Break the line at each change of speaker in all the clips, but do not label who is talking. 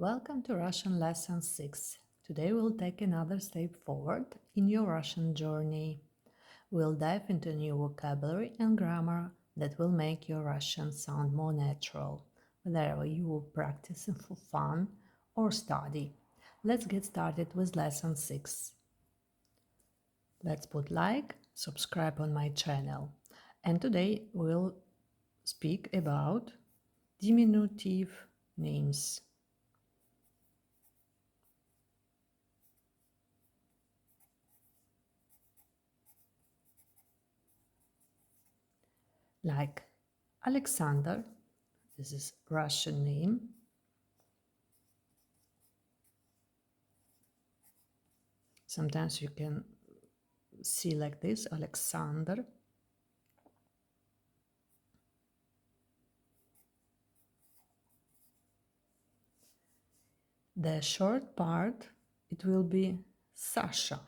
Welcome to Russian Lesson 6. Today we'll take another step forward in your Russian journey. We'll dive into new vocabulary and grammar that will make your Russian sound more natural, whether you will practice it for fun or study. Let's get started with Lesson 6. Let's put like, subscribe on my channel. And today we'll speak about diminutive names. Like Alexander, this is Russian name. Sometimes you can see like this, Alexander. The short part, it will be Sasha.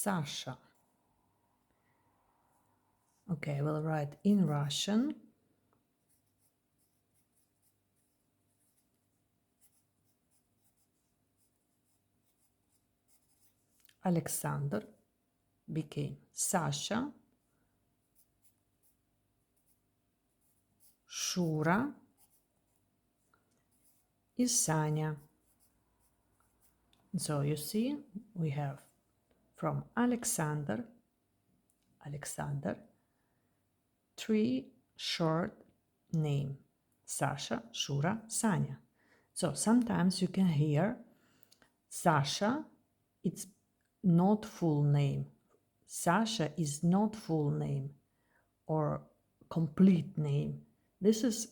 Sasha. Okay, we'll write in Russian. Alexander became Sasha. Shura is Sanya. So you see, we have from Alexander, three short name: Sasha, Shura, Sanya. So sometimes you can hear Sasha, it's not full name. Sasha is not full name or complete name. This is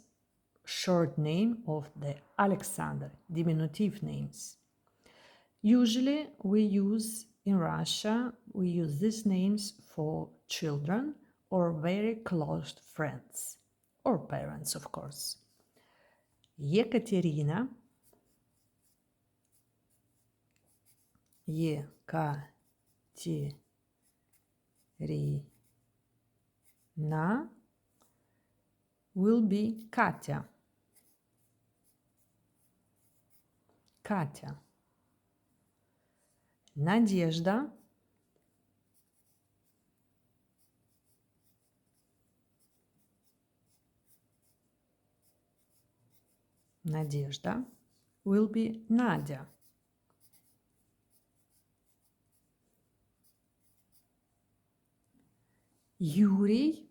short name of the Alexander, diminutive names. Usually we use in Russia, we use these names for children or very close friends or parents, of course. Ekaterina, Ekaterina will be Katya. Katya. Надежда. Надежда will be Nadya. Юрий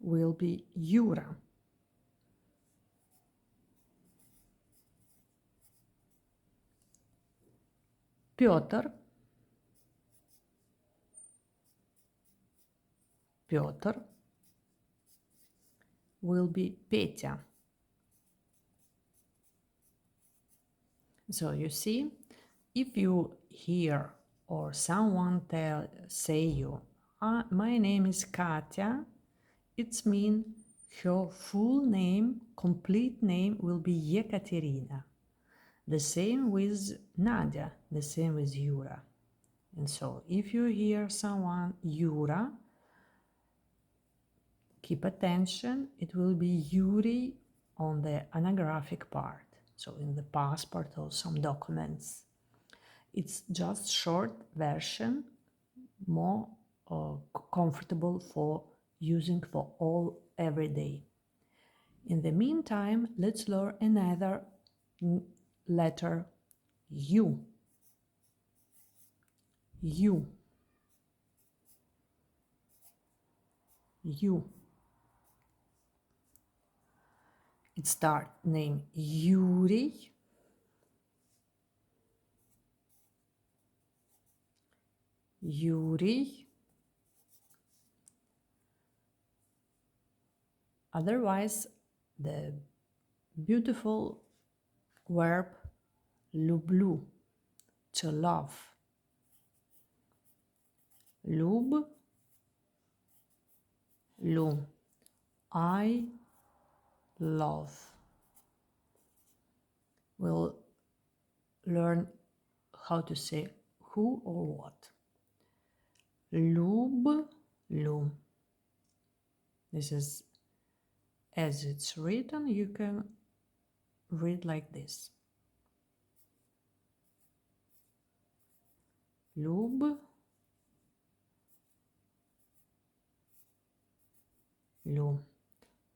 will be Yura. Петр will be Petya. So you see, if you hear or someone say you, my name is Katya, it means her full name, complete name will be Yekaterina. The same with Nadia, the same with Yura. And so if you hear someone Yura, keep attention, it will be Yuri on the anagraphic part, so in the passport or some documents. It's just short version, more comfortable for using for all every day. In the meantime, let's learn another letter, U. U. U. It start name Yuri. Yuri. Otherwise, the beautiful verb люблю, to love. Люблю. I love. We'll learn how to say who or what. lub, lu. This is as it's written, you can read like this. Lub, lu.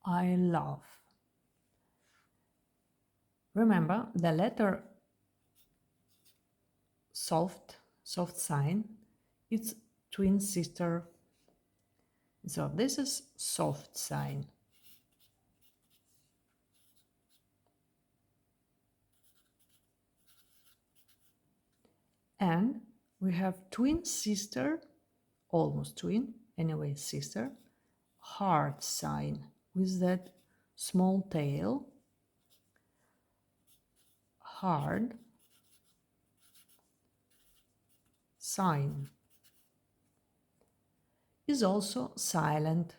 I love. Remember, the letter soft sign, it's twin sister. So this is soft sign. And we have twin sister, almost twin, anyway, sister, hard sign with that small tail, hard sign. Is also silent,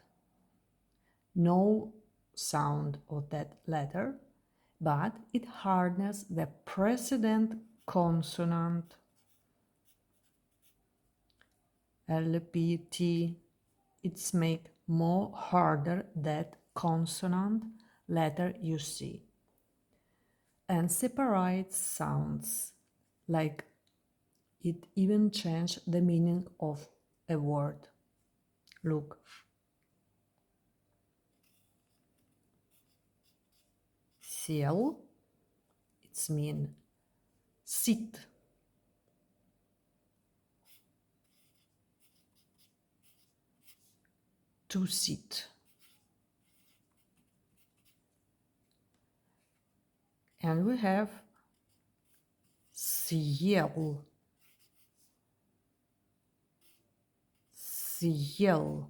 no sound of that letter, but it hardens the precedent consonant LPT. It's make more harder that consonant letter you see, and separates sounds, like it even changed the meaning of a word. Look. Сел, it's mean sit. To sit. And we have съел. Съел.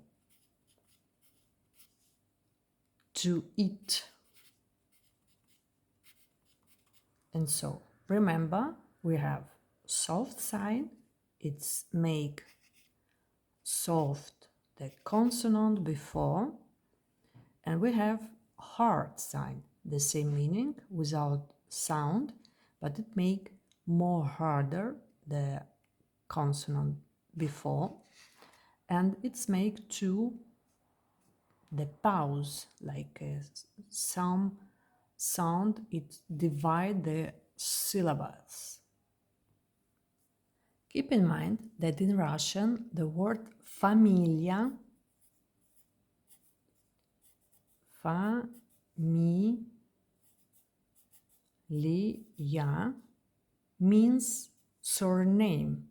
To eat. And so, remember, we have soft sign, it's make soft the consonant before, and we have hard sign, the same meaning without sound, but it make more harder the consonant before, and it's make to the pause, like some sound, it divide the syllables. Keep in mind that in Russian the word familia, familia, means surname.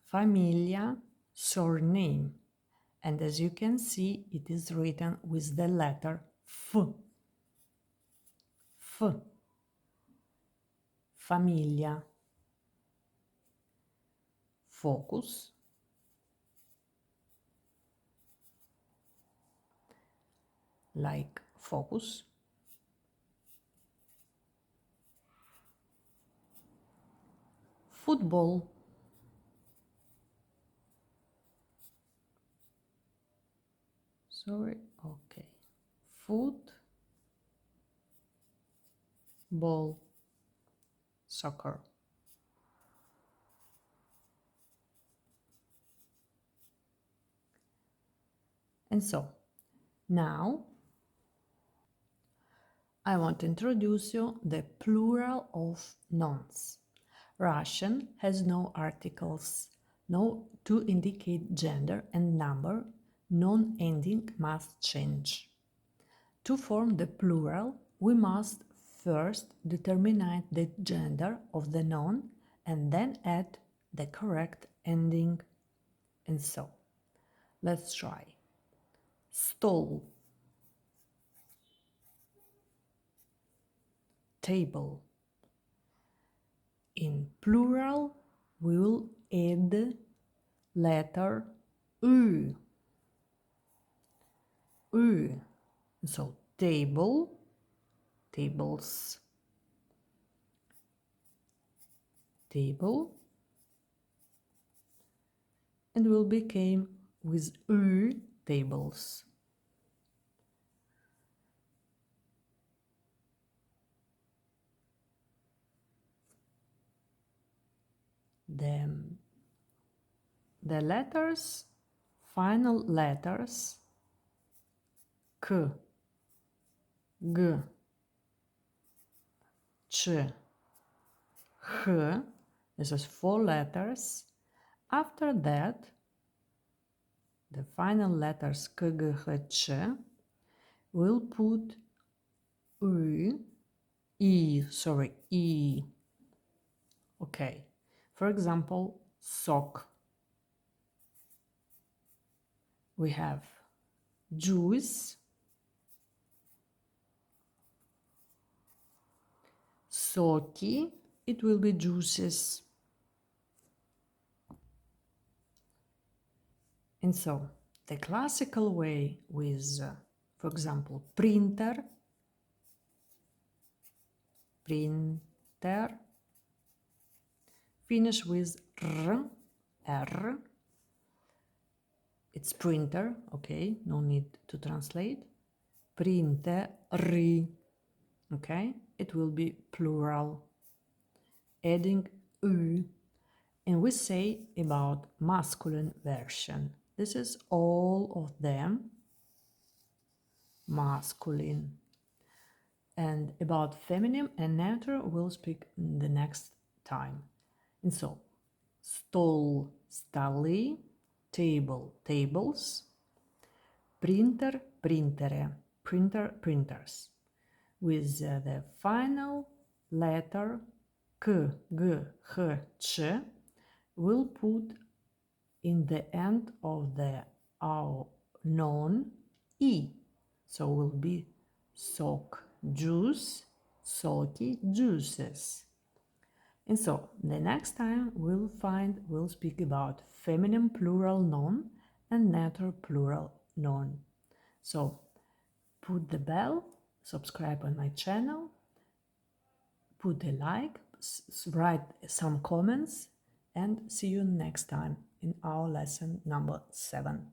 Familia, surname. And as you can see, it is written with the letter F. F. Familia. Focus. Like focus. Football. Sorry, okay. Football. Soccer. And so, now I want to introduce you the plural of nouns. Russian has no articles, no to indicate gender and number, non-ending must change. To form the plural, we must first determine the gender of the noun and then add the correct ending. And so, let's try. Stole, table. In plural, we will add letter U. U. So table, tables, table, and will become with U, tables. the letters, final letters, k, g, ch, h, this is 4 letters. After that, the final letters k, g, h, ch, we'll put e. Okay. For example, sock. We have juice, socky, it will be juices. And so, the classical way with, for example, printer, finish with r, it's printer, okay, no need to translate, printeri, okay, it will be plural, adding u. And we say about masculine version. This is all of them, masculine. And about feminine and neuter we'll speak the next time. And so, stall, stalli, table, tables, printer, printere, printer, printers. With the final letter k, g, h, ch, we'll put in the end of the our noun e. So will be sock, juice, salty, juices. And so the next time we'll speak about feminine plural noun and neuter plural noun. So put the bell, subscribe on my channel, put a like, write some comments, and see you next time in our lesson number 7.